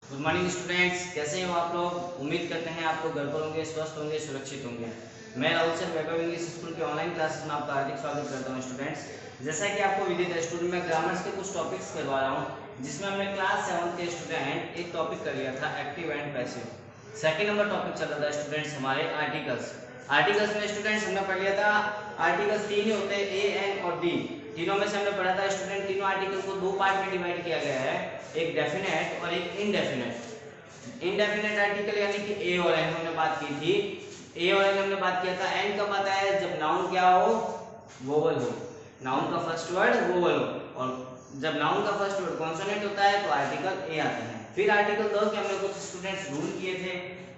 Good morning students, कैसे हो आप लोग। उम्मीद करते हैं आप लोग घर पर होंगे, स्वस्थ होंगे, सुरक्षित होंगे। मैं राहुल सर वैभव इंग्लिश स्कूल के ऑनलाइन क्लासेस में आपका हार्दिक स्वागत करता हूं। स्टूडेंट्स, जैसा कि आपको विदित है, स्टूडेंट मैं ग्रामर्स के कुछ टॉपिक्स करवा रहा हूं, जिसमें हमने क्लास 7 के स्टूडेंट एक टॉपिक कर लिया था active and passive. Second number topic चल रहा था स्टूडेंट्स हमारे आर्टिकल्स। आर्टिकल्स में स्टूडेंट्स हमने पढ़ लिया था, आर्टिकल्स तीन ही होते हैं, ए, एन और डी। तीनों में से हमने पढ़ा था स्टूडेंट, तीनों आर्टिकल को दो पार्ट में डिवाइड किया गया है, एक डेफिनेट और एक इनडेफिनेट। इनडेफिनेट आर्टिकल यानी कि ए और एन हमने बात की थी। ए और एन हमने बात किया था। एन कब आता है? जब नाउन क्या हो? वोवल हो। नाउन का फर्स्ट वर्ड वोवल हो, और जब नाउन का फर्स्ट वर्ड कॉन्सोनेंट होता है तो आर्टिकल ए आता है। फिर आर्टिकल 2 के हमने कुछ स्टूडेंट्स रूल किए थे,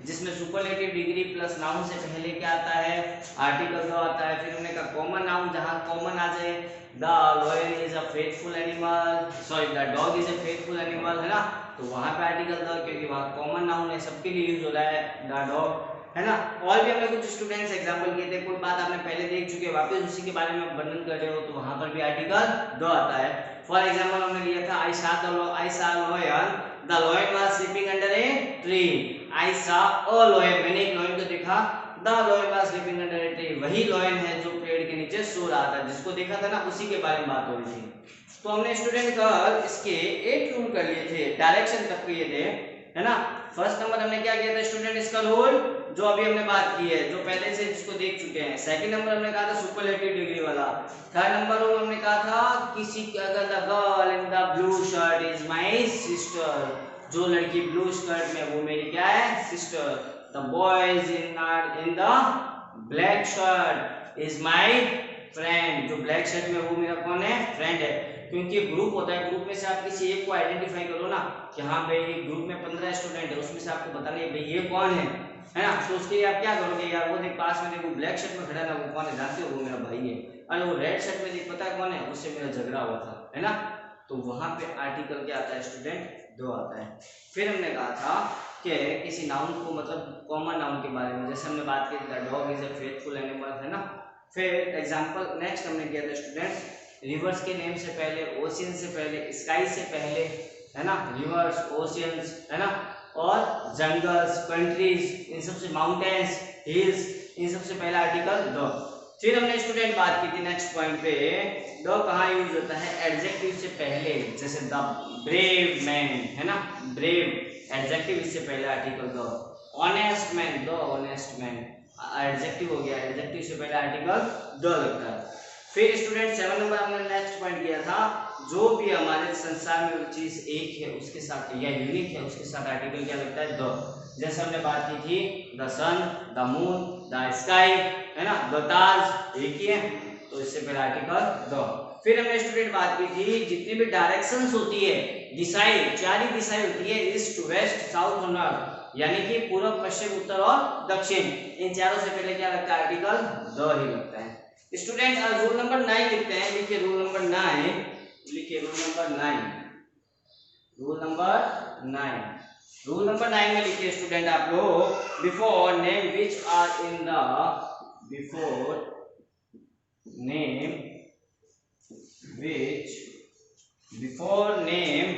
जिसमें सुपरलेटिव डिग्री प्लस नाउन से पहले क्या आता है? आर्टिकल 2 आता है। फिर हमने कहा कॉमन नाउन, जहां कॉमन आ जाए, the lion is a faithful animal, sorry the dog is a faithful animal, है ना, तो वहां पे आर्टिकल 2, क्योंकि वहां कॉमन नाउन है, सबके लिए यूज हो रहा है द डॉग, है ना। और भी हमने कुछ स्टूडेंट्स एग्जांपल किए थे, कोई बात आपने पहले देख चुके हैं, वापस उसी के बारे में वर्णन कर रहे हो, तो वहां पर भी आर्टिकल 2 आता है। फॉर एग्जांपल हमने लिया था I saw lion, the lion was sleeping under a tree. I saw a lion, मैंने एक लॉयन को देखा, the lion was sleeping under a tree, वही लॉयन है जो पेड़ के नीचे सो रहा था, जिसको देखा था ना, उसी के बारे में बात हो रही थी। तो हमने स्टूडेंट कल इसके 8 रूल कर लिए थे, डायरेक्शन तक किए थे, है ना। फर्स्ट नंबर हमने क्या किया था स्टूडेंट, इसका रूल जो अभी हमने बात की है, जो पहले से जिसको देख चुके हैं। सेकंड नंबर हमने कहा था सुपरलेटिव डिग्री वाला। थर्ड नंबर रूल हमने कहा था किसी अगर the girl in the blue shirt is my sister, जो लड़की ब्लू स्कर्ट में वो मेरी क्या है? Sister. The boys in the black shirt is my friend, जो ब्लैक शर्ट में वो मेरा कौन है? फ्रेंड है। क्योंकि ग्रुप होता है, ग्रुप में से आप किसी एक को आइडेंटिफाई करो ना, कि हाँ भाई ग्रुप में 15 स्टूडेंट है, उसमें से आपको बताना है भाई ये कौन है ना। तो उसके लिए आप क्या करोगे यार, वो देख पास में देखो ब्लैक शर्ट में खड़ा ना, वो कौन है जानते हो? वो मेरा भाई है। अरे वो रेड शर्ट में देख, पता है कौन है? उससे मेरा झगड़ा हुआ था, है ना। तो वहां पे आर्टिकल क्या आता है स्टूडेंट? 2 आता है। फिर हमने कहा था कि किसी नाउन को, मतलब कॉमन नाउन के बारे में, जैसे हमने बात की थी dog is a faithful animal, है ना। फिर एग्जांपल नेक्स्ट हमने किया था स्टूडेंट्स, रिवर्स के नेम से पहले, ओशियन से पहले, स्काई से पहले, है ना, रिवर्स, ओशियंस, है ना, और जंगल्स, कंट्रीज, इन सबसे माउंटेन्स, हिल्स, इन सबसे पहला आर्टिकल 2। फिर हमने स्टूडेंट बात की थी नेक्स्ट पॉइंट पे, 2 कहाँ यूज होता है? एडजेक्टिव से पहले, जैसे द ब्रेव मैन, है ना, ब्रेव एडजेक्टिव इससे पहले article 2। Honest man, the honest man adjective हो गया, एडजेक्टिव से पहले आर्टिकल 2 लगता है। फिर स्टूडेंट 7 नंबर हमने नेक्स्ट पॉइंट किया था, जो भी हमारे संसार में चीज एक है उसके साथ या यूनिक है उसके साथ आर्टिकल क्या लगता है? द। जैसे हमने बात की थी the sun, the moon, the sky, है ना, द ताज, एक ही है, तो इससे पहले आर्टिकल 2। फिर हमने स्टूडेंट बात की थी जितनी भी डायरेक्शंस होती है, दिशाएं, 4 ही दिशाएं होती है, ईस्ट, वेस्ट, साउथ और नॉर्थ, यानी कि पूर्व, पश्चिम, उत्तर और दक्षिण, इन चारों से पहले क्या लगता है? आर्टिकल 2 ही लगता है। स्टूडेंट रूल नंबर 9 लिखते हैं, लिखिए रूल नंबर 9, लिखिए rule number 9, rule number 9, rule number 9 में लिखिए स्टूडेंट आप लोग, before name which are in the, before name which, before name,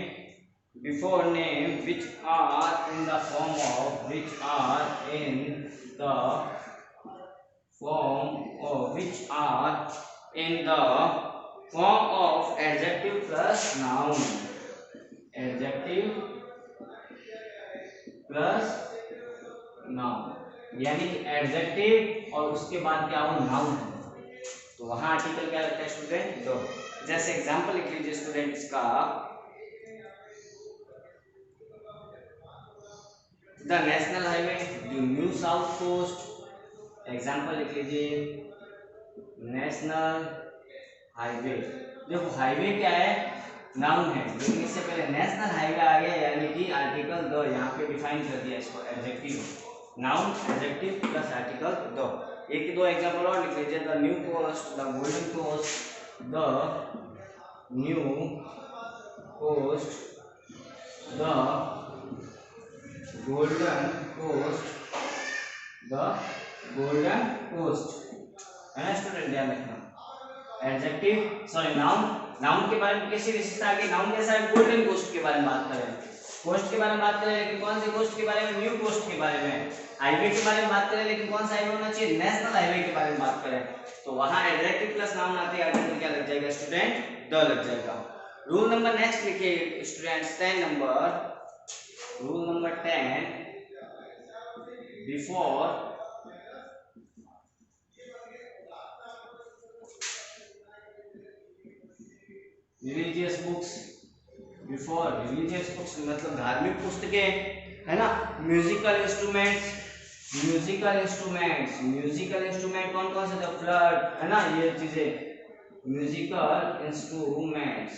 before name which are in the form of, which are in the form of, which are in the form of adjective plus noun, adjective plus noun, यानी कि adjective और उसके बाद क्या हो? Noun है, तो वहां आर्टिकल क्या लगता है स्टूडेंट? 2। जैसे एग्जांपल लिख लीजिए स्टूडेंट इसका, the national highway, the new south coast, example लिख लीजिए नेशनल हाईवे। देखो हाईवे क्या है? नाउन है, लेकिन इससे पहले नेशनल हाईवे आ गया, यानी कि आर्टिकल 2 यहाँ पे डिफाइन कर दिया इसको, adjective, noun, adjective plus article 2। एक ही 2 एग्जांपल और लिख लीजिए, the new coast, the golden coast, the new coast, the golden coast, the golden coast, है ना स्टूडेंट, ध्यान रखना। एडजेक्टिव, सॉरी नाउन, नाउन के बारे में कैसी विशेषता आ गई? नाउन जैसा है, गोल्डन कोस्ट के बारे में बात करें, कोस्ट के बारे में बात करें लेकिन कौन सी कोस्ट के बारे में, न्यू कोस्ट के बारे में। हाईवे के बारे में बात करें लेकिन कौन सा हाईवे होना चाहिए, नेशनल हाईवे के बारे में बात करें तो वहां एडजेक्टिव प्लस नाउन आते हैं, आर्टिकल क्या लग जाएगा स्टूडेंट, द लग जाएगा। रूल नंबर नेक्स्ट लिखिए students 10 number, rule number 10, before religious books, before religious books मतलब धार्मिक पुस्तकें, है ना। Musical instruments, musical instruments, musical instrument कौन कौन से थे, फ्लूट, है ना, ये चीजें म्यूजिकल इंस्ट्रूमेंट्स,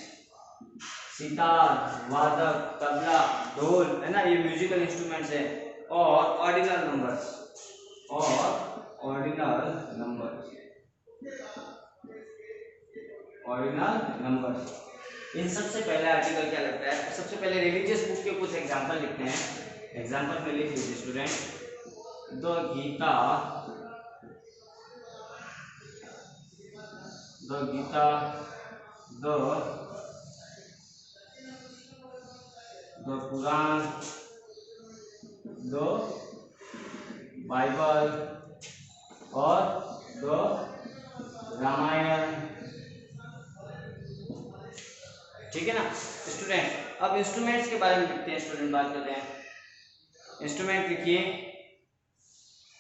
सितार, वादक, तबला, ढोल, है ना, ये म्यूजिकल इंस्ट्रूमेंट्स है। और ऑर्डिनल नंबर्स, और ऑर्डिनल नंबर्स, ऑर्डिनल नंबर्स, इन सबसे पहले आर्टिकल क्या लगता है, सबसे पहले रिलीजियस बुक के कुछ एग्जांपल लिखते हैं। एग्जांपल में लिख लीजिए student, the Gita, the Gita, the Quran, the Bible और द रामायण, ठीक है ना स्टूडेंट। अब इंस्ट्रूमेंट्स के बारे में लिखते हैं स्टूडेंट, बात करते हैं। इंस्ट्रूमेंट लिखिए,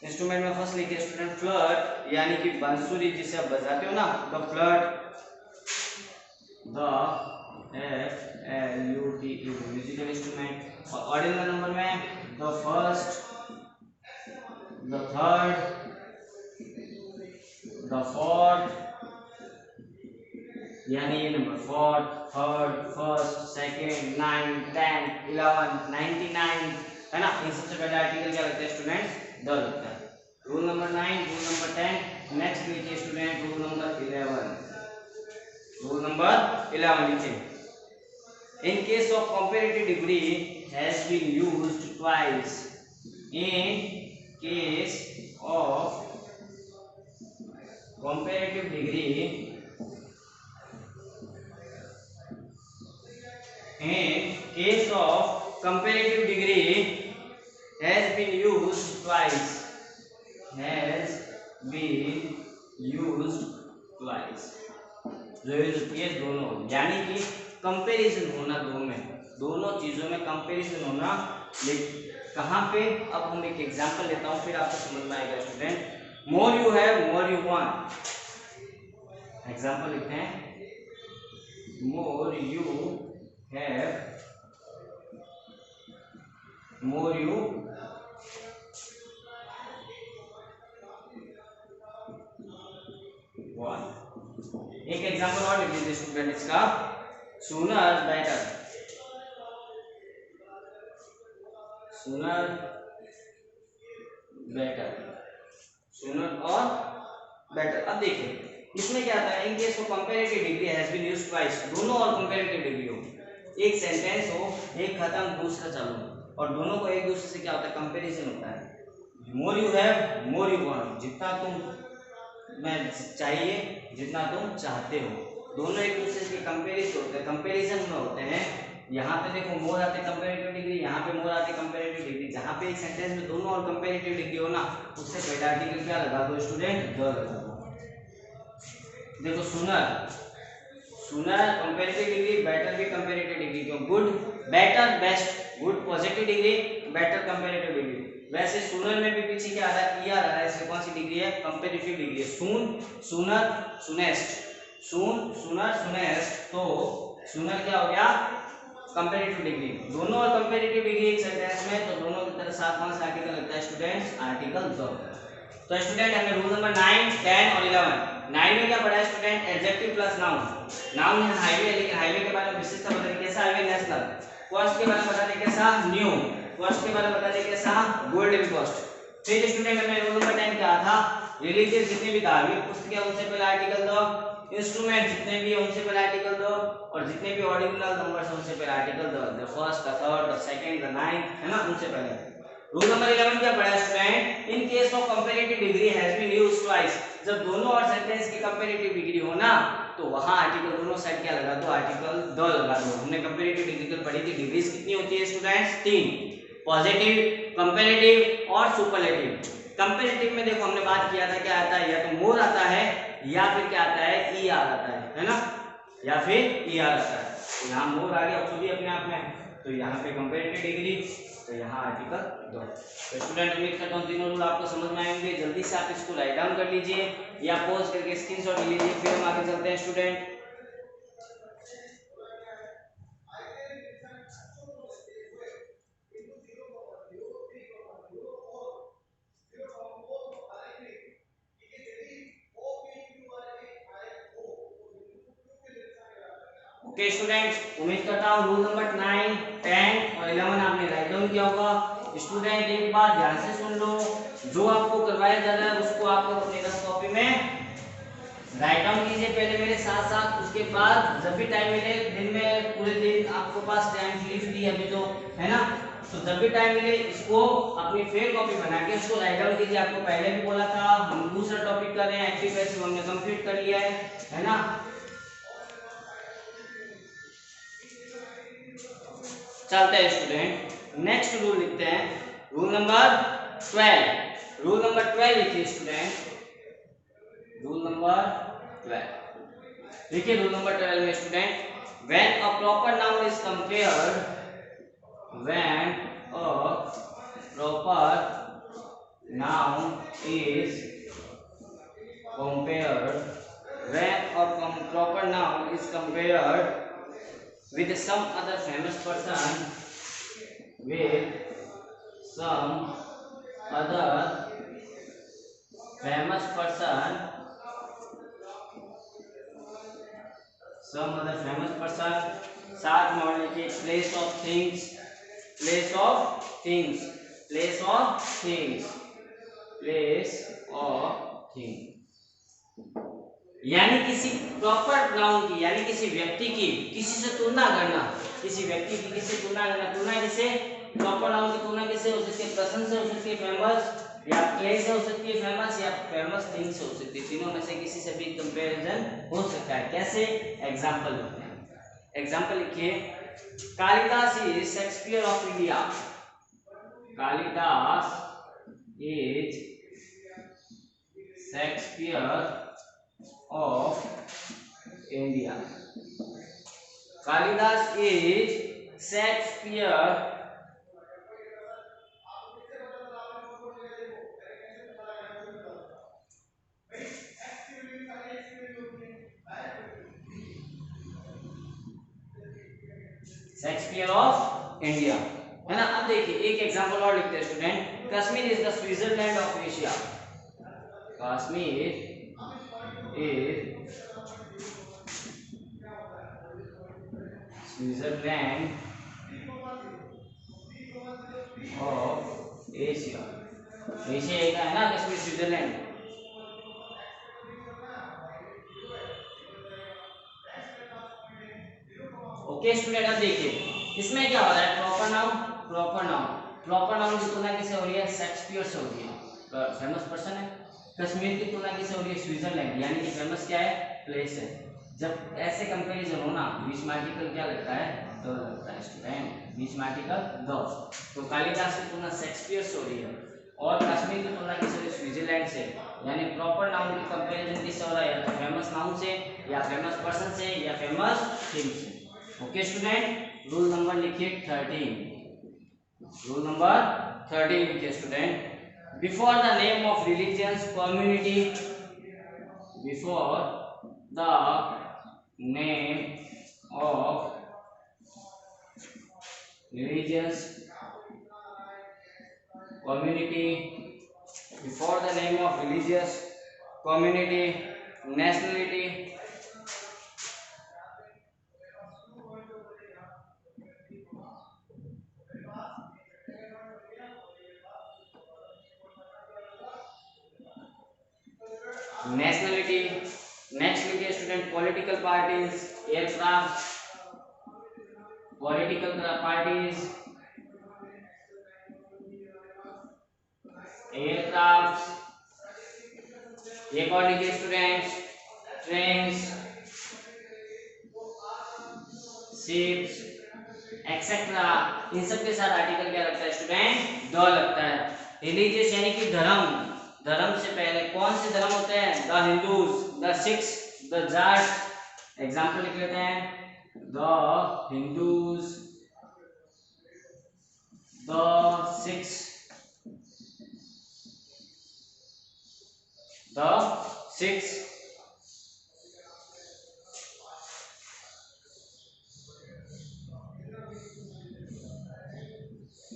इंस्ट्रूमेंट में फर्स्ट लिखिए स्टूडेंट फ्लूट, यानी कि बांसुरी जिसे आप बजाते हो ना, the flute, the FLUT musical instrument. और ऑर्डिनल नंबर में the first, the third, the fourth, यानी ये number fourth, third, first, second, 9, 10, 11, 99, है ना। इन सबसे पहले आर्टिकल क्या लगता है स्टूडेंट, द लगता है। Rule number 9, rule number 10, next लिखिए student rule number 11, rule number 11 लिखिए। In case of comparative degree has been used twice. In case of comparative degree, in case of comparative degree has been used twice. Has been used twice. जो use होती है दोनों, यानी कि comparison होना दोनों चीजों में कंपैरिजन होना। कहाँ पे, अब हम एक एग्जांपल लेता हूँ फिर आपको समझ में आएगा student. More you have more you want, example लिखते हैं, more you have more you want. एक एग्जांपल और लिख लीजिए स्टूडेंट इसका, sooner better, sooner better, sooner और बेटर। अब देखिए इसमें क्या आता है, in case of comparative degree has been used twice, दोनों और कंपैरेटिव डिग्री हो, एक सेंटेंस हो, एक खत्म दूसरा चालू, और दोनों को एक दूसरे से क्या होता है, कंपैरिजन होता है। मोर you have more you want, जितना तुम में चाहिए जितना तुम चाहते हो, दोनों एक दूसरे के कंपैरिजन में होते हैं। यहाँ पे देखो मोर आते कंपैरेटिव डिग्री, यहाँ पे मोर आते कंपैरेटिव डिग्री। जहाँ पे एक सेंटेंस में दोनों और कंपैरेटिव डिग्री हो ना, उससे पहले आर्टिकल क्या लगा दो स्टूडेंट, द लगा दो। देखो सुनर, सुनर कंपैरेटिव डिग्री, बेटर भी कंपैरेटिव डिग्री, क्यों, good better best, good positive degree, better comparative degree. वैसे सुनर में भी पीछे क्या आ रहा है, ईआर आ रहा है, इसमें कौन सी डिग्री है, कंपैरेटिव डिग्री है। सून, सुनर, सुनेस्ट, सून, सुनर, सुनेस्ट, तो सुनर क्या हो गया, कंपैरेटिव डिग्री। दोनों और कंपैरेटिव डिग्री एक सेंटेंस में, तो दोनों की तरह साथ कौन सा आर्टिकल लगता है स्टूडेंट्स, आर्टिकल द। तो स्टूडेंट हमने रूल नंबर 9, 10 और 11, 9 में क्या पढ़ा है student, adjective plus noun. Noun है हाईवे, लेकिन हाईवे के बारे में विशेषता बता दी, कैसा हाईवे, नेशनल। कॉस्ट के बारे में बता दी, कैसा, न्यू। कॉस्ट के बारे में बता दी, कैसा, गोल्डन कॉस्ट। फिर स्टूडेंट हमने रूल नंबर 10 क्या था, रिलीजियस जितने भी धार्मिक पुस्तकें उनसे पहले आर्टिकल दो, इंस्ट्रूमेंट जितने भी उनसे पहले आर्टिकल दो, और जितने भी ऑर्डिनल नंबर्स उनसे पहले आर्टिकल दो, the first, the third, the second, the ninth, है ना, उनसे पहले। रूल नंबर 11 क्या पढ़ा student, in case of comparative degree has been used twice, जब दोनों और सेंटेंस की कंपैरेटिव डिग्री हो ना, तो वहां आर्टिकल दोनों साइड क्या लगा दो, आर्टिकल द लगा दो। हमने कंपैरेटिव डिग्री पढ़ी थी, डिग्रीज कितनी होती है स्टूडेंट्स, 3, पॉजिटिव, कंपैरेटिव और सुपरलेटिव। कंपैरेटिव में देखो हमने बात किया था क्या आता है, या तो मोर आता है या फिर क्या आता है, ई आर आता है ना, या फिर ई आर आता है। तो यहाँ मोर आ गया खुद ही अपने आप में, तो यहाँ पे कंपैरेटिव डिग्री, तो यहाँ आर्टिकल दो। तो स्टूडेंट उम्मीद करता हूँ तीनों रूल आपको समझ में आएंगे। जल्दी से आप इसको राइट डाउन कर लीजिए या पॉज करके स्क्रीनशॉट ले लीजिए, फिर हम आगे चलते हैं स्टूडेंट। ओके स्टूडेंट्स, उम्मीद करता हूँ रूल नंबर 9, 10 और 11 आपने राइट डाउन किया होगा। स्टूडेंट एक बात ध्यान से सुन लो, जो आपको करवाया जा रहा है उसको आप अपनी रफ कॉपी में राइट डाउन कीजिए पहले मेरे साथ साथ। उसके बाद जब भी टाइम मिले, दिन में पूरे दिन आपके पास टाइम लीव दी अभी तो है ना, तो जब भी टाइम मिले इसको अपनी फेयर कॉपी बना के उसको राइट डाउन कीजिए। आपको पहले भी बोला था, हम दूसरा टॉपिक कर रहे हैं, एक्टिव पैसिव हमने कंप्लीट कर लिया है ना। चलते हैं स्टूडेंट, नेक्स्ट रूल लिखते हैं, रूल नंबर 12। रूल नंबर 12 लिखिए स्टूडेंट, रूल नंबर 12 लिखिए। रूल नंबर 12 में student, when a proper noun is compared, when a proper noun is compared, when a proper noun is compared with some other famous person, with some other famous person, some other famous person, साथ में और लिखिए place of things, place of things, place of things, place of things, यानी किसी proper noun की, यानी किसी व्यक्ति की किसी से तुलना करना, किसी व्यक्ति की किसी से तुलना करना। तुलना किसे, प्रॉपर नाउन की तुलना किसे हो सकती है, पर्सन से हो सकती है फेमस, या प्लेस से हो सकती है फेमस, या फेमस थिंग से हो सकती है। तीनों में से किसी से भी कंपैरिजन हो सकता है। कैसे, एग्जांपल लिखते हैं। एग्जांपल लिखिए, Kalidas is Shakespeare of India. Kalidas is Shakespeare of India. Kalidas is Shakespeare of India, है ना। अब देखिए एक एग्जांपल और लिखते हैं student, Kashmir is the Switzerland of Asia. Kashmir is Switzerland of Asia। Asia का है ना कश्मीर, स्विट्जरलैंड। ओके स्टूडेंट, अब देखिए इसमें क्या हो रहा है, proper noun, proper noun, proper noun की तुलना किससे हो रही है, शेक्सपियर से हो रही है, फेमस पर्सन है। कश्मीर की तुलना किससे हो रही है, स्विट्जरलैंड, यानी कि फेमस क्या है, प्लेस है। जब ऐसे कंपैरिजन हो ना, बीच में आर्टिकल क्या लगता है, द लगता है स्टूडेंट, बीच में आर्टिकल द। तो कालिदास की तुलना शेक्सपियर से हो रही है और कश्मीर की तुलना किससे हो रही है, स्विट्जरलैंड से। यानी प्रॉपर नाउन की कंपैरिजन किससे हो रहा है, या तो फेमस नाउन से, या फेमस पर्सन से, या फेमस थिंग से। ओके स्टूडेंट, रूल नंबर लिखिए 13। रूल नंबर 13 लिखिए student, before the name of religious community, before the name of religious community, before the name of religious community, nationality, nationality. Next लिखिए student, political parties, aircraft, political parties, aircraft. एक और लिखिए students, trains, ships etcetera, इन सब के साथ article क्या लगता है स्टूडेंट? द लगता है। रिलीजियस यानी कि धर्म, धर्म से पहले कौन से धर्म होते हैं? The Hindus, the Sikhs, the Jat. Example लिख लेते हैं, the Hindus, the Sikhs, the Sikhs,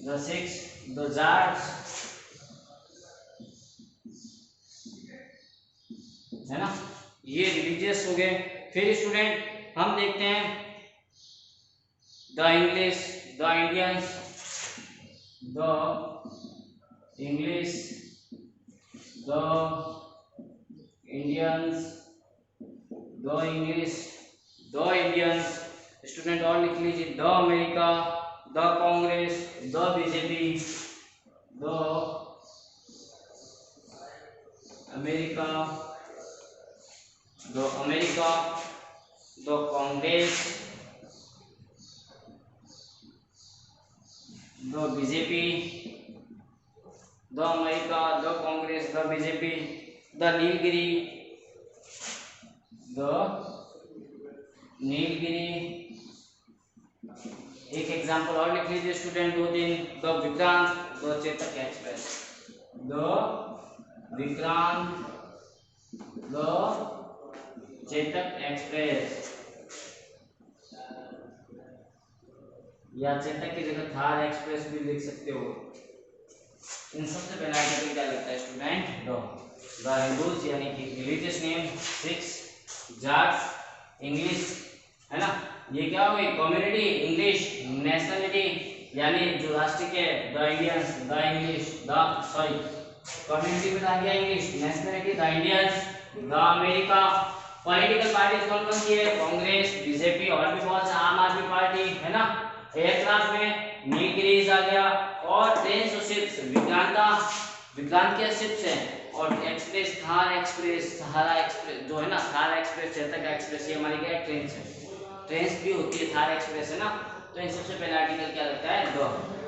the six, the Jats, है ना, ये रिलीजियस हो गए। फिर स्टूडेंट हम देखते हैं the English, the Indians, the English, the Indians, the English, the Indians. Student और लिख लीजिए, the America, the Congress, the BJP, the America, the America, the Congress, the BJP, the America, the Congress, the BJP, the Nilgiri, the Nilgiri. एक example और लिख लीजिए student, दो तीन, the Vikrant, the Chetak express, the Vikrant, the Chetak express, या चेतक की जगह थार एक्सप्रेस भी लिख सकते हो। इन सबसे पहला आर्टिकल क्या लगता है स्टूडेंट? द हिंदूज यानी कि religious name, six, Jats, English, है ना, ये क्या हो गई? कम्युनिटी इंग्लिश, नेशनलिटी यानी जो राष्ट्र के, the Indians, the English, the sorry community में आ गया English, nationality the Indians, the America. Political party कौन कौन सी है? कांग्रेस, बीजेपी और भी बहुत से, आम आदमी पार्टी, है ना। एयरक्राफ्ट में नीलगिरीज आ गया, और ट्रेन और शिप्स, विक्रांत के शिप्स हैं, और एक्सप्रेस थार एक्सप्रेस, सहारा एक्सप्रेस जो है ना, थार एक्सप्रेस, चेतक एक्सप्रेस, ये हमारी क्या है? ट्रेन है, ट्रेन भी होती है, थार एक्सप्रेस, है ना। तो इन सबसे पहला आर्टिकल क्या लगता है? द।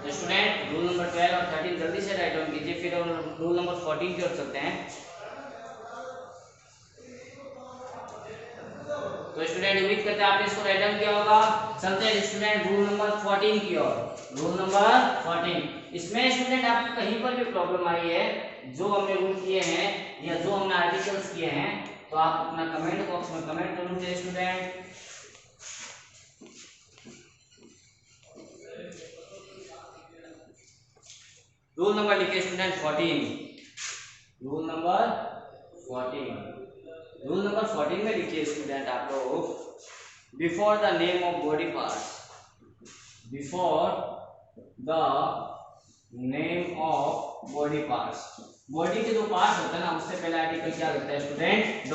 तो स्टूडेंट रूल नंबर 12 और 13 जल्दी से राइट डाउन कीजिए, फिर रूल नंबर 14 की ओर चलते हैं। तो स्टूडेंट उम्मीद करते हैं आपने इसको राइट डाउन किया होगा। चलते हैं स्टूडेंट रूल नंबर 14 की ओर। रूल नंबर 14, इसमें स्टूडेंट आपको कहीं पर भी प्रॉब्लम आई है, जो हमने रूल किए हैं या जो हमने आर्टिकल्स किए हैं, तो आप अपना कमेंट बॉक्स में कमेंट कर लीजिए स्टूडेंट। रूल नंबर लिखिए student 14, rule number 14, rule number 14 में लिखिए स्टूडेंट आप लोग, before the name of body parts, before the name of body parts, body के जो पार्ट्स होते हैं ना, उससे पहले आर्टिकल क्या लगता है स्टूडेंट? द।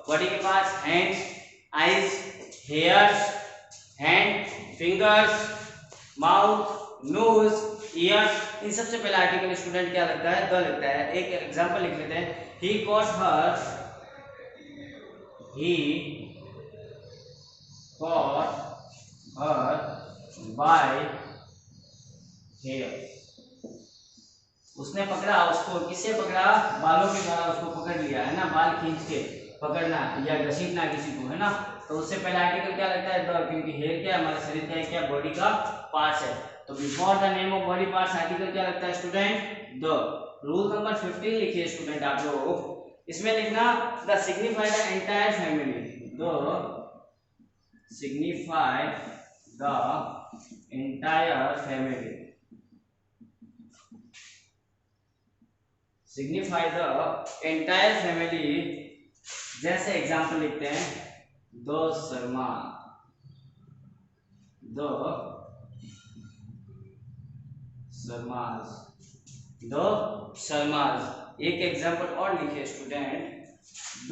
बॉडी के parts, hands, eyes, hairs, hand, fingers, mouth, nose, ears, इन सबसे पहला आर्टिकल स्टूडेंट क्या लगता है? द लगता है। एक एग्जांपल लिख लेते हैं, he caught her, he caught her by hair, उसने पकड़ा उसको, किससे पकड़ा? बालों के द्वारा उसको पकड़ लिया, है ना, बाल खींच के पकड़ना या घसीटना किसी को, है ना। तो उससे पहला आर्टिकल क्या लगता है? द, क्योंकि हेयर क्या है? हमारे शरीर का क्या? बॉडी का पार्ट्स है। तो before the name of body parts article क्या लगता है स्टूडेंट? द। रूल नंबर 15 लिखिए स्टूडेंट आप लोग, इसमें लिखना the signify the entire family, the signify the entire family, signify the entire family. जैसे एग्जांपल लिखते हैं, the Sharma, the Sharma's, the Sharma's. एक एग्जांपल और लिखिए student, the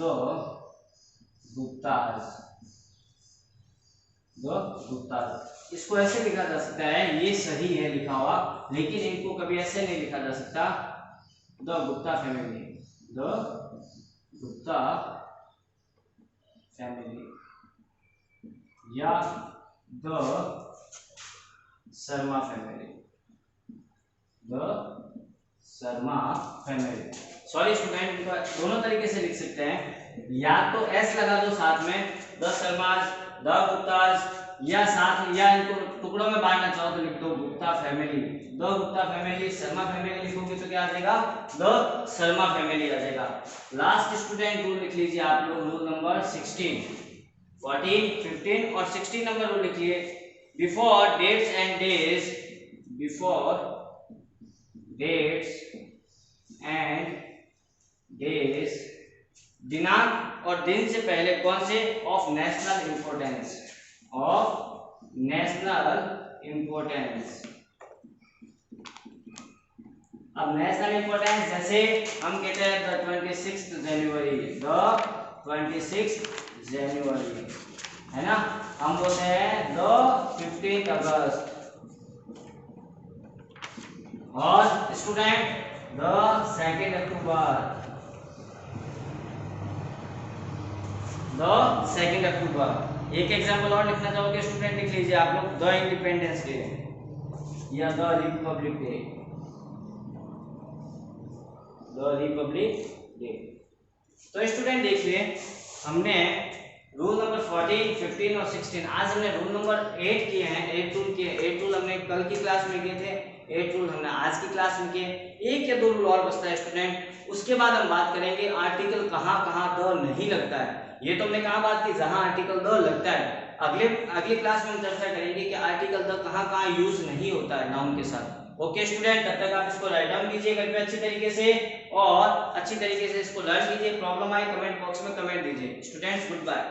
Gupta's, the Gupta's. इसको ऐसे लिखा जा सकता है, ये सही है लिखा हुआ, लेकिन इनको कभी ऐसे नहीं लिखा जा सकता, the Gupta family, the Gupta family, या the Sharma family, the Sharma family. Sorry student, दोनों तरीके से लिख सकते हैं, या तो एस लगा दो साथ में, द शर्माज, द गुप्ताज, या साथ या इनको टुकड़ों में बांटना चाहो तो लिख दो Gupta family, the Gupta family. Sharma family लिखोगे तो क्या आ जाएगा, द शर्मा फैमिली आ जाएगा। लास्ट स्टूडेंट रूल लिख लीजिए आप लोग, रूल नंबर 16, 14, 15 और 16 नंबर रूल लिखिए। Before dates and days, before dates and days, दिनांक और दिन से पहले कौन से, of national importance, of national importance. अब नेशनल इंपोर्टेंस जैसे हम कहते हैं द 26 जनवरी, द 26 जनवरी, है ना। हम बोलते हैं द 15 अगस्त, और स्टूडेंट द 2 अक्टूबर, द 2 अक्टूबर। एक एग्जाम्पल और लिखना चाहोगे स्टूडेंट, लिख लीजिए आप लोग, द इंडिपेंडेंस डे या the Republic day, the Republic day. तो स्टूडेंट देखिए, हमने रूल नंबर 14, 15 और 16, आज हमने रूल नंबर 8 किए हैं, 8 रूल किए। 8 रूल हमने कल की क्लास में किए थे, 8 रूल हमने आज की क्लास में किए। एक या दो रूल और बचता है स्टूडेंट, उसके बाद हम बात करेंगे आर्टिकल कहाँ कहाँ द नहीं लगता है। ये तो हमने कहाँ बात की, जहां आर्टिकल द लगता है। अगली क्लास में हम चर्चा करेंगे कि आर्टिकल द कहाँ कहाँ यूज नहीं होता है नाउन के साथ। ओके स्टूडेंट, तब तक आप इसको राइट डाउन कीजिए घर पे अच्छी तरीके से, और अच्छी तरीके से इसको लर्न कीजिए। प्रॉब्लम आए कमेंट बॉक्स में कमेंट दीजिए। Students good bye.